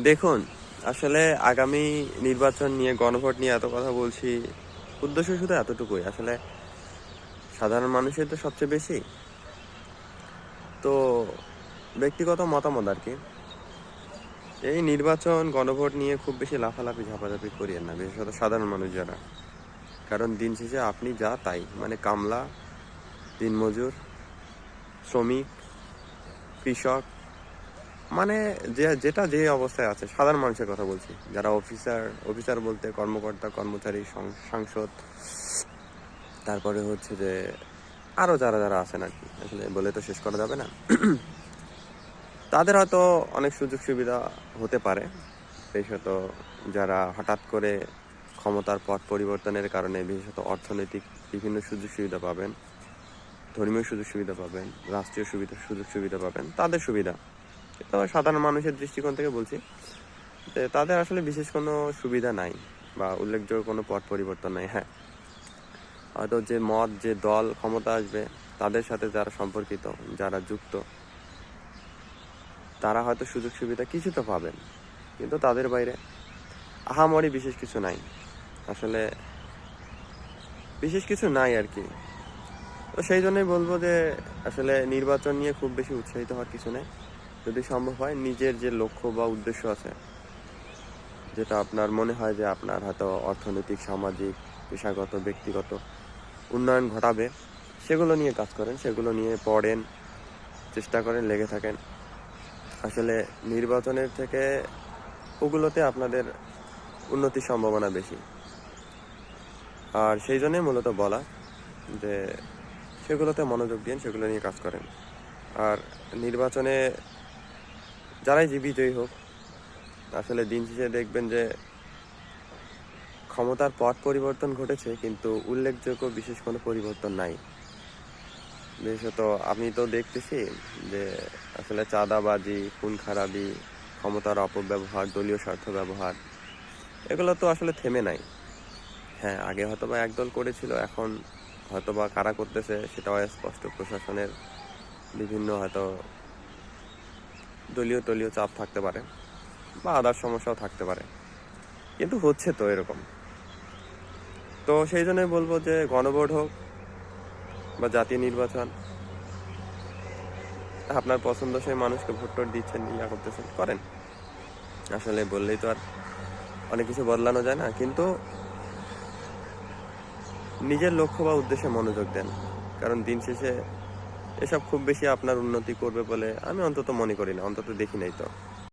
দেখুন, আসলে আগামী নির্বাচন নিয়ে গণভোট নিয়ে এত কথা বলছি, উদ্দেশ্য শুধু এতটুকুই। আসলে সাধারণ মানুষের তো সবচেয়ে বেশি। তো ব্যক্তিগত মতামত আর কি। এই নির্বাচন গণভোট নিয়ে খুব বেশি লাফালাফি ঝাপাঝাপি করিয়েন না, বিশেষত সাধারণ মানুষ যারা। কারণ দিন শেষে আপনি যা তাই, মানে কামলা, দিনমজুর, শ্রমিক, কৃষক, মানে যেটা যে অবস্থায় আছে সাধারণ মানুষের কথা বলছি, যারা অফিসার বলতে কর্মকর্তা, কর্মচারী, সাংসদ, তারপরে হচ্ছে যে আরো যারা যারা আছেন আর কি, আসলে বলে তো শেষ করা যাবে না। তাদের হয়তো অনেক সুযোগ সুবিধা হতে পারে, বিশেষত যারা হঠাৎ করে ক্ষমতার পট পরিবর্তনের কারণে বিশেষত অর্থনৈতিক বিভিন্ন সুযোগ সুবিধা পাবেন, ধর্মীয় সুযোগ সুবিধা পাবেন, রাষ্ট্রীয় সুযোগ সুবিধা পাবেন, তাদের সুবিধা। তো সাধারণ মানুষের দৃষ্টিকোণ থেকে বলছি যে তাদের আসলে বিশেষ কোনো সুবিধা নাই বা উল্লেখযোগ্য কোনো পট পরিবর্তন নাই। হ্যাঁ, হয়তো যে দল ক্ষমতা আসবে তাদের সাথে যারা সম্পর্কিত, যারা যুক্ত, তারা হয়তো সুযোগ সুবিধা কিছুটা পাবেন, কিন্তু তাদের বাইরে আহামরি বিশেষ কিছু নাই। আসলে বিশেষ কিছু নাই আর কি। তো সেই জন্যই বলবো যে আসলে নির্বাচন নিয়ে খুব বেশি উৎসাহিত হওয়ার কিছু নেই। যদি সম্ভব হয় নিজের যে লক্ষ্য বা উদ্দেশ্য আছে, যেটা আপনার মনে হয় যে আপনার হয়তো অর্থনৈতিক, সামাজিক, পেশাগত, ব্যক্তিগত উন্নয়ন ঘটাবে, সেগুলো নিয়ে কাজ করেন, সেগুলো নিয়ে পড়েন, চেষ্টা করেন, লেগে থাকেন। আসলে নির্বাচনের থেকে ওগুলোতে আপনাদের উন্নতির সম্ভাবনা বেশি। আর সেই জন্যই মূলত বলা যে সেগুলোতে মনোযোগ দিন, সেগুলো নিয়ে কাজ করেন। আর নির্বাচনে যারাই বিজয়ী হোক, আসলে দিন শেষে দেখবেন যে ক্ষমতার পট পরিবর্তন ঘটেছে, কিন্তু উল্লেখযোগ্য বিশেষ কোনো পরিবর্তন নাই। বিশেষত আমি তো দেখতেছি যে আসলে চাঁদাবাজি, খুন খারাপি, ক্ষমতার অপব্যবহার, দলীয় স্বার্থ ব্যবহার, এগুলো তো আসলে থেমে নাই। হ্যাঁ, আগে হয়তোবা একদল করেছিল, এখন হয়তোবা কারা করতেছে সেটাও স্পষ্ট। প্রশাসনের বিভিন্ন হয়তো দলীয় চাপ থাকতে পারে বা আদার সমস্যাও থাকতে পারে, কিন্তু হচ্ছে তো এরকম। তো সেই জন্যই বলবো যে গণভোট হোক বা জাতীয় নির্বাচন, আপনার পছন্দসই মানুষকে ভোট টোট দিচ্ছেন, ইয়া করতেছেন, করেন। আসলে বললেই তো আর অনেক কিছু বদলানো যায় না, কিন্তু নিজের লক্ষ্য বা উদ্দেশ্যে মনোযোগ দেন। কারণ দিন শেষে এসব খুব বেশি আপনার উন্নতি করবে বলে আমি অন্তত মনে করি না, অন্তত দেখি নাই তো।